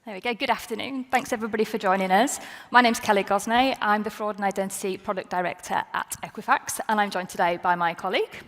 There we go. Good afternoon. Thanks, everybody, for joining us. My name's Kelly Gosney. I'm the Fraud and Identity Product Director at Equifax, and I'm joined today by my colleague.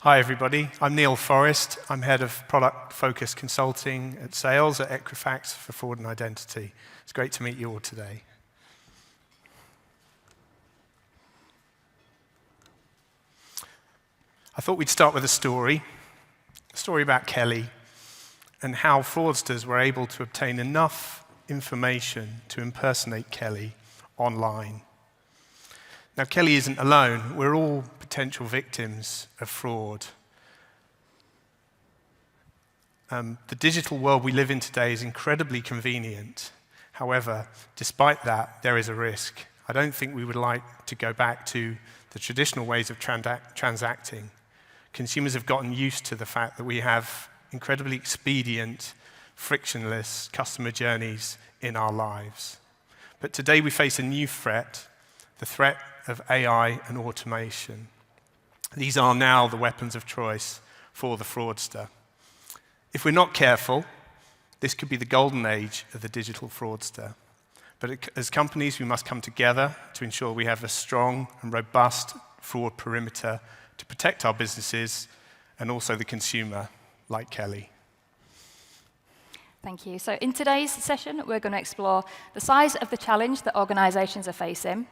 Hi, everybody. I'm Neil Forrest. I'm Head of Product-Focused Consulting at Sales at Equifax for Fraud and Identity. It's great to meet you all today. I thought we'd start with a story about Kelly and how fraudsters were able to obtain enough information to impersonate Kelly online. Now, Kelly isn't alone. We're all potential victims of fraud. The digital world we live in today is incredibly convenient. However, despite that, there is a risk. I don't think we would like to go back to the traditional ways of transacting. Consumers have gotten used to the fact that we have incredibly expedient, frictionless customer journeys in our lives. But today we face a new threat, the threat of AI and automation. These are now the weapons of choice for the fraudster. If we're not careful, this could be the golden age of the digital fraudster. But as companies, we must come together to ensure we have a strong and robust fraud perimeter to protect our businesses and also the consumer, like Kelly. Thank you. So in today's session, we're going to explore the size of the challenge that organizations are facing.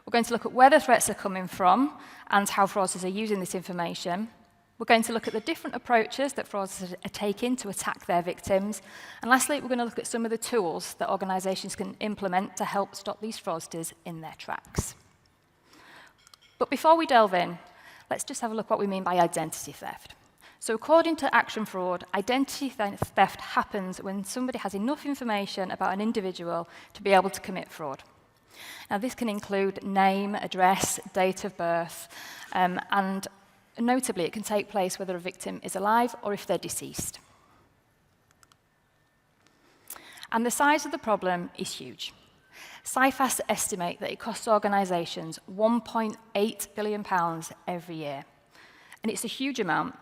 We're going to look at where the threats are coming from and how fraudsters are using this information. We're going to look at the different approaches that fraudsters are taking to attack their victims. And lastly, we're going to look at some of the tools that organizations can implement to help stop these fraudsters in their tracks. But before we delve in, let's just have a look at what we mean by identity theft. So according to Action Fraud, identity theft happens when somebody has enough information about an individual to be able to commit fraud. Now, this can include name, address, date of birth, and notably, it can take place whether a victim is alive or if they're deceased. And the size of the problem is huge. CIFAS estimate that it costs organizations £1.8 billion every year. And it's a huge amount,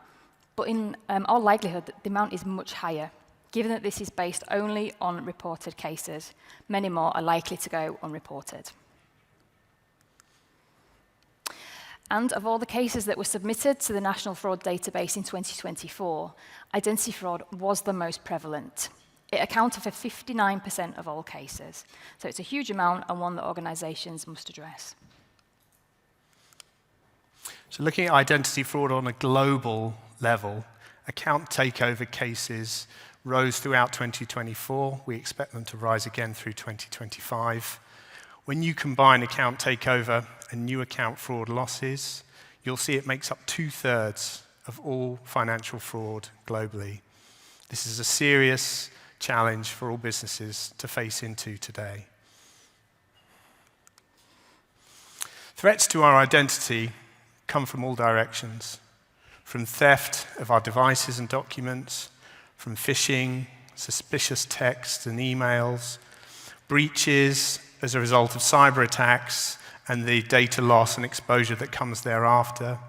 but in all likelihood, the amount is much higher, given that this is based only on reported cases. Many more are likely to go unreported. And of all the cases that were submitted to the National Fraud Database in 2024, identity fraud was the most prevalent. It accounted for 59% of all cases. So it's a huge amount and one that organizations must address. So looking at identity fraud on a global level, account takeover cases rose throughout 2024. We expect them to rise again through 2025. When you combine account takeover and new account fraud losses, you'll see it makes up 2/3 of all financial fraud globally. This is a serious challenge for all businesses to face into today. Threats to our identity come from all directions, from theft of our devices and documents, from phishing, suspicious texts and emails, breaches as a result of cyber attacks and the data loss and exposure that comes thereafter.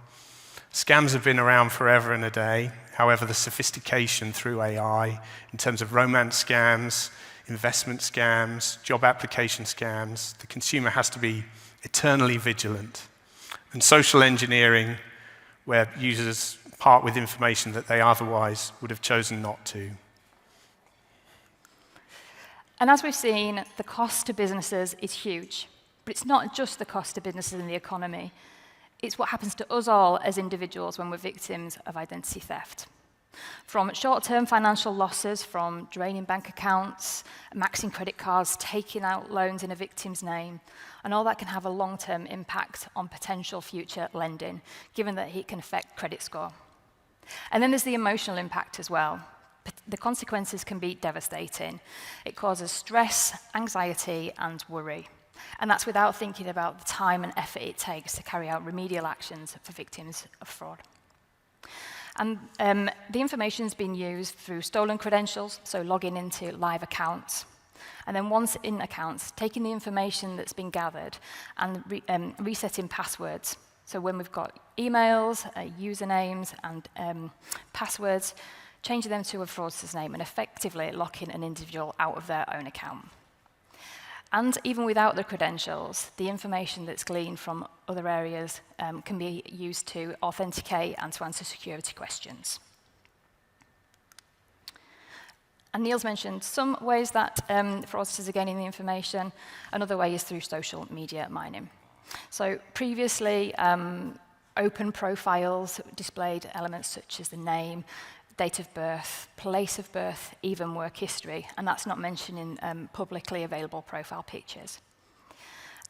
Scams have been around forever and a day. However, the sophistication through AI in terms of romance scams, investment scams, job application scams, the consumer has to be eternally vigilant. And social engineering, where users part with information that they otherwise would have chosen not to. And as we've seen, the cost to businesses is huge. But it's not just the cost to businesses in the economy. It's what happens to us all as individuals when we're victims of identity theft. From short-term financial losses, from draining bank accounts, maxing credit cards, taking out loans in a victim's name, and all that can have a long-term impact on potential future lending, given that it can affect credit score. And then there's the emotional impact as well. The consequences can be devastating. It causes stress, anxiety, and worry. And that's without thinking about the time and effort it takes to carry out remedial actions for victims of fraud. And the information's been used through stolen credentials, so logging into live accounts. And then once in accounts, taking the information that's been gathered and resetting passwords. So when we've got emails, usernames, and passwords, changing them to a fraudster's name and effectively locking an individual out of their own account. And even without the credentials, the information that's gleaned from other areas can be used to authenticate and to answer security questions. And Neil's mentioned some ways that fraudsters are gaining the information. Another way is through social media mining. So previously, open profiles displayed elements such as the name, date of birth, place of birth, even work history, and that's not mentioning publicly available profile pictures.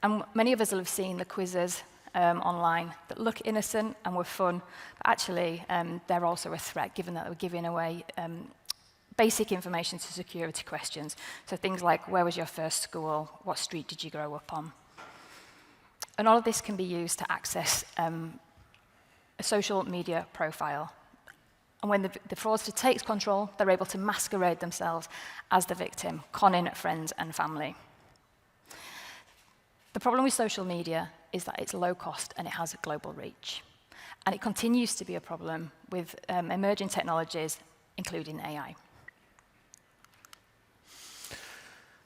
And many of us will have seen the quizzes online that look innocent and were fun, but actually they're also a threat, given that they were giving away basic information to security questions. So things like, where was your first school? What street did you grow up on? And all of this can be used to access a social media profile. And when the fraudster takes control, they're able to masquerade themselves as the victim, conning friends and family. The problem with social media is that it's low cost and it has a global reach. And it continues to be a problem with emerging technologies, including AI.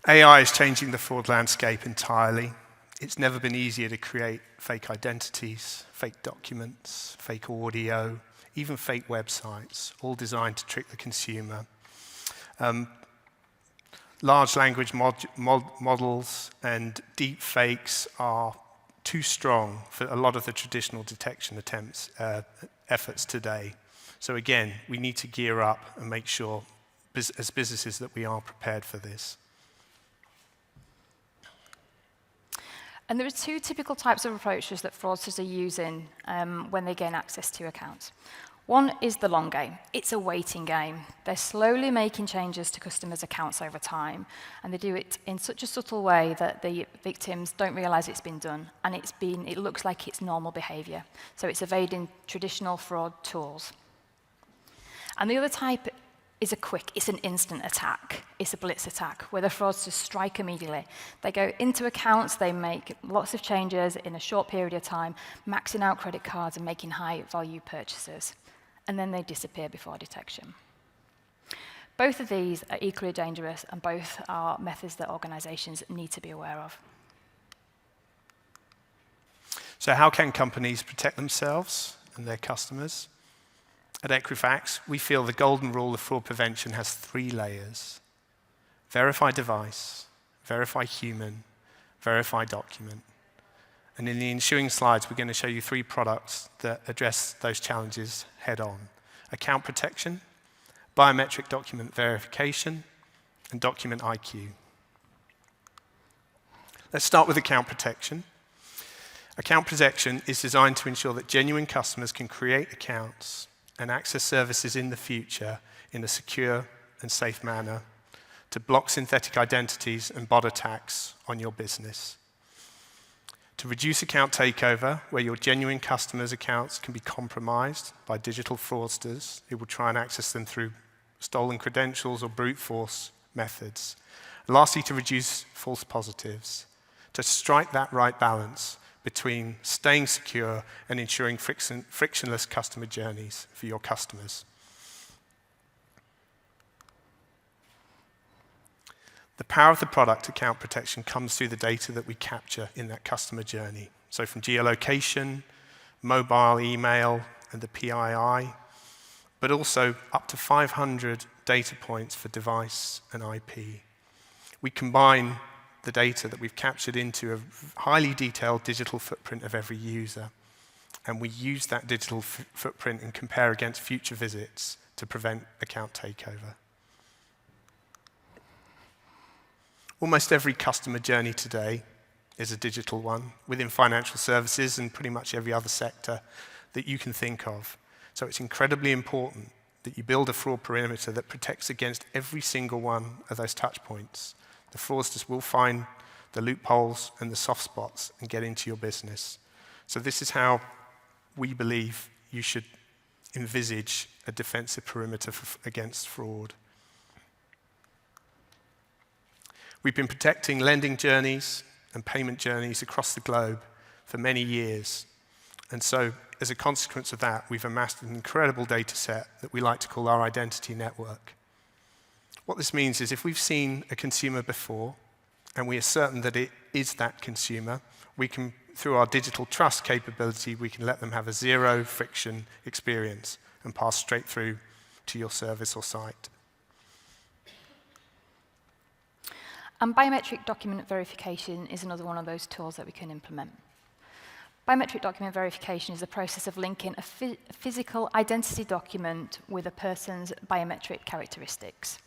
AI is changing the fraud landscape entirely. It's never been easier to create fake identities, fake documents, fake audio, even fake websites, all designed to trick the consumer. Large language models and deep fakes are too strong for a lot of the traditional detection efforts today. So again, we need to gear up and make sure, as businesses, that we are prepared for this. And there are two typical types of approaches that fraudsters are using when they gain access to accounts. One is the long game. It's a waiting game. They're slowly making changes to customers' accounts over time, and they do it in such a subtle way that the victims don't realize it's been done, and it looks like it's normal behavior. So it's evading traditional fraud tools. And the other type is it's an instant attack. It's a blitz attack, where the fraudsters strike immediately. They go into accounts, they make lots of changes in a short period of time, maxing out credit cards and making high-value purchases. And then they disappear before detection. Both of these are equally dangerous, and both are methods that organizations need to be aware of. So how can companies protect themselves and their customers? At Equifax, we feel the golden rule of fraud prevention has 3 layers: verify device, verify human, verify document. And in the ensuing slides, we're going to show you 3 products that address those challenges head on: account protection, biometric document verification, and document IQ. Let's start with account protection. Account protection is designed to ensure that genuine customers can create accounts and access services in the future in a secure and safe manner to block synthetic identities and bot attacks on your business. To reduce account takeover, where your genuine customers' accounts can be compromised by digital fraudsters who will try and access them through stolen credentials or brute force methods. Lastly, to reduce false positives, to strike that right balance between staying secure and ensuring frictionless customer journeys for your customers. The power of the product, account protection, comes through the data that we capture in that customer journey. So from geolocation, mobile, email, and the PII, but also up to 500 data points for device and IP. We combine the data that we've captured into a highly detailed digital footprint of every user, and we use that digital footprint and compare against future visits to prevent account takeover. Almost every customer journey today is a digital one within financial services and pretty much every other sector that you can think of. So it's incredibly important that you build a fraud perimeter that protects against every single one of those touch points. The fraudsters will find the loopholes and the soft spots and get into your business. So this is how we believe you should envisage a defensive perimeter against fraud. We've been protecting lending journeys and payment journeys across the globe for many years. And so as a consequence of that, we've amassed an incredible data set that we like to call our identity network. What this means is if we've seen a consumer before, and we are certain that it is that consumer, we can, through our digital trust capability, we can let them have a zero friction experience and pass straight through to your service or site. And biometric document verification is another one of those tools that we can implement. Biometric document verification is the process of linking a physical identity document with a person's biometric characteristics.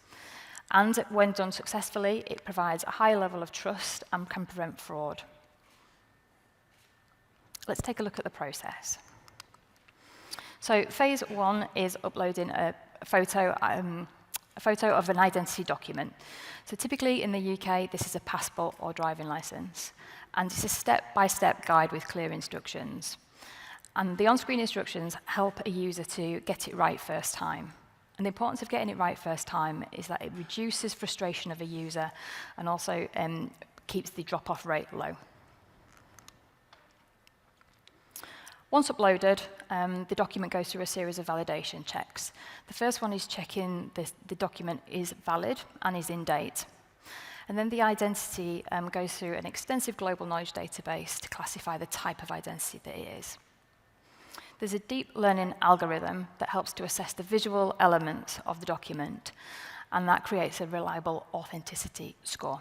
And when done successfully, it provides a high level of trust and can prevent fraud. Let's take a look at the process. So phase one is uploading a photo of an identity document. So typically in the UK, this is a passport or driving license. And it's a step-by-step guide with clear instructions. And the on-screen instructions help a user to get it right first time. And the importance of getting it right first time is that it reduces frustration of a user and also keeps the drop-off rate low. Once uploaded, the document goes through a series of validation checks. The first one is checking the document is valid and is in date. And then the identity goes through an extensive global knowledge database to classify the type of identity that it is. There's a deep learning algorithm that helps to assess the visual elements of the document, and that creates a reliable authenticity score.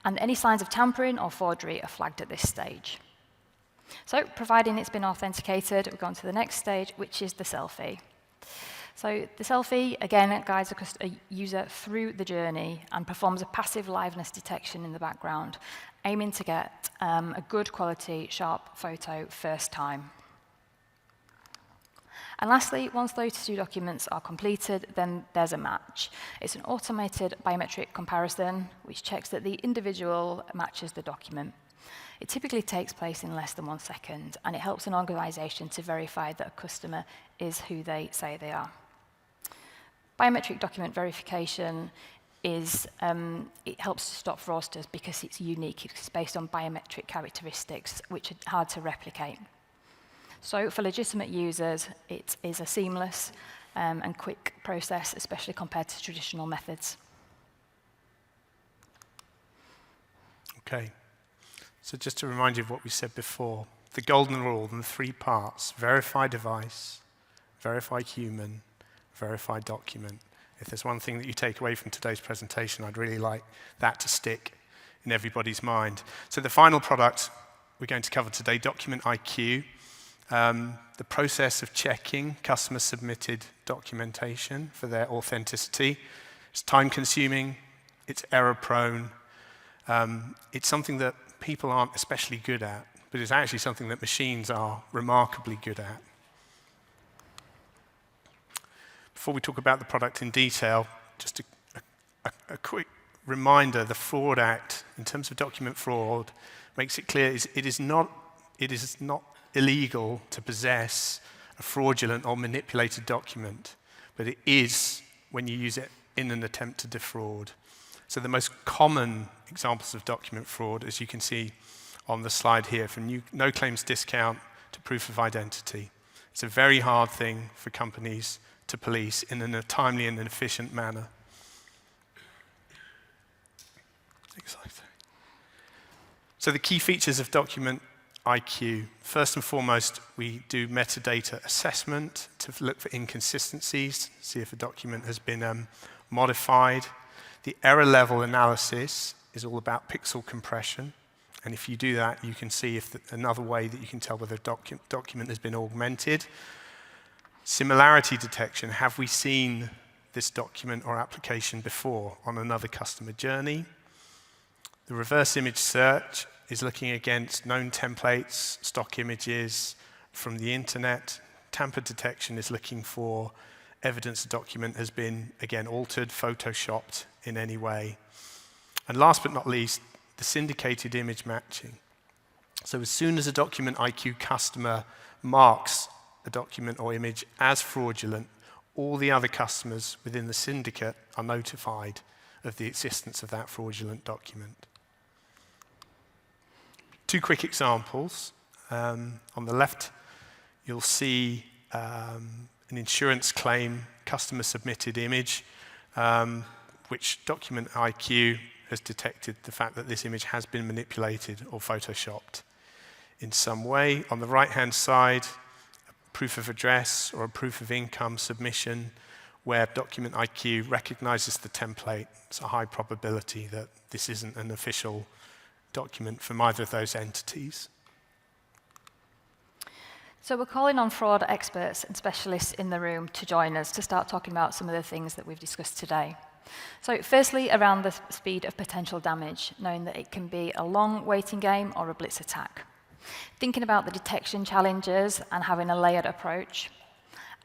And any signs of tampering or forgery are flagged at this stage. So, providing it's been authenticated, we've gone to the next stage, which is the selfie. So the selfie, again, guides a user through the journey and performs a passive liveness detection in the background, aiming to get a good quality, sharp photo first time. And lastly, once those two documents are completed, then there's a match. It's an automated biometric comparison, which checks that the individual matches the document. It typically takes place in less than 1 second, and it helps an organization to verify that a customer is who they say they are. Biometric document verification is, it helps to stop fraudsters because it's unique. It's based on biometric characteristics, which are hard to replicate. So for legitimate users, it is a seamless and quick process, especially compared to traditional methods. Okay. So just to remind you of what we said before, the golden rule in 3 parts: verify device, verify human, verify document. If there's one thing that you take away from today's presentation, I'd really like that to stick in everybody's mind. So the final product we're going to cover today, Document IQ, the process of checking customer-submitted documentation for their authenticity. It's time-consuming, it's error-prone, it's something that people aren't especially good at, but it's actually something that machines are remarkably good at. Before we talk about the product in detail, just a quick reminder, the Fraud Act, in terms of document fraud, makes it clear it is not illegal to possess a fraudulent or manipulated document, but it is when you use it in an attempt to defraud. So the most common examples of document fraud, as you can see on the slide here, from no claims discount to proof of identity. It's a very hard thing for companies to police in a timely and an efficient manner. So the key features of Document IQ. First and foremost, we do metadata assessment to look for inconsistencies, see if a document has been modified. The error level analysis is all about pixel compression. And if you do that, you can see if another way that you can tell whether a document has been augmented. Similarity detection, have we seen this document or application before on another customer journey? The reverse image search is looking against known templates, stock images from the internet. Tamper detection is looking for evidence a document has been, again, altered, photoshopped in any way. And last but not least, the syndicated image matching. So as soon as a Document IQ customer marks a document or image as fraudulent, all the other customers within the syndicate are notified of the existence of that fraudulent document. 2 quick examples. On the left you'll see an insurance claim, customer submitted image, which Document IQ has detected the fact that this image has been manipulated or photoshopped in some way. On the right-hand side, a proof of address or a proof of income submission where Document IQ recognizes the template. It's a high probability that this isn't an official document from either of those entities. So we're calling on fraud experts and specialists in the room to join us to start talking about some of the things that we've discussed today. So firstly, around the speed of potential damage, knowing that it can be a long waiting game or a blitz attack. Thinking about the detection challenges and having a layered approach.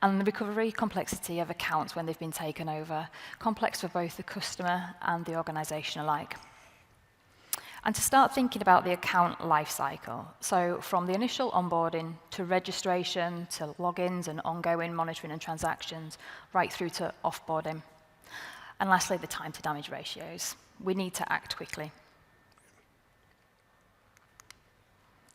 And the recovery complexity of accounts when they've been taken over, complex for both the customer and the organisation alike. And to start thinking about the account lifecycle, so from the initial onboarding to registration to logins and ongoing monitoring and transactions, right through to offboarding. And lastly, the time to damage ratios. We need to act quickly.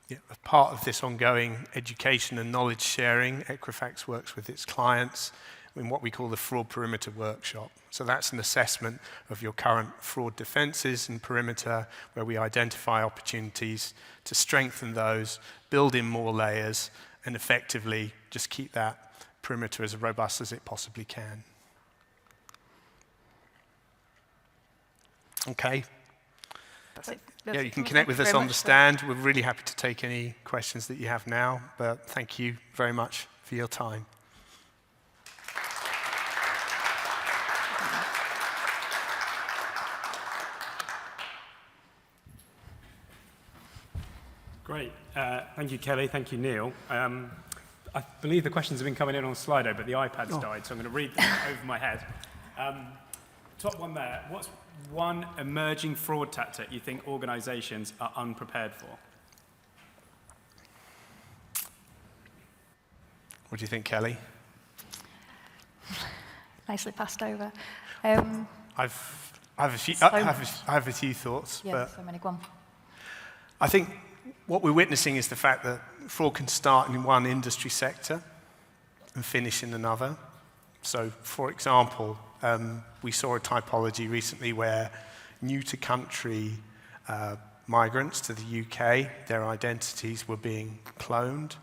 Yeah, as part of this ongoing education and knowledge sharing, Equifax works with its clients in what we call the fraud perimeter workshop. So that's an assessment of your current fraud defenses and perimeter, where we identify opportunities to strengthen those, build in more layers, and effectively just keep that perimeter as robust as it possibly can. Okay. That's it. Yeah, you can connect with us on the stand. We're really happy to take any questions that you have now, but thank you very much for your time. Great. Thank you, Kelly. Thank you, Neil. I believe the questions have been coming in on Slido, but the iPad's died, so I'm going to read them over my head. Top one there. What's one emerging fraud tactic you think organizations are unprepared for? What do you think, Kelly? Nicely passed over. I have a few thoughts, Yeah, but so many. Go on. I think what we're witnessing is the fact that fraud can start in one industry sector and finish in another. So, for example, we saw a typology recently where new-to-country migrants to the UK, their identities were being cloned.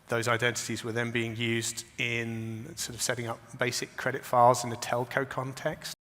Those identities were then being used in sort of setting up basic credit files in a telco context.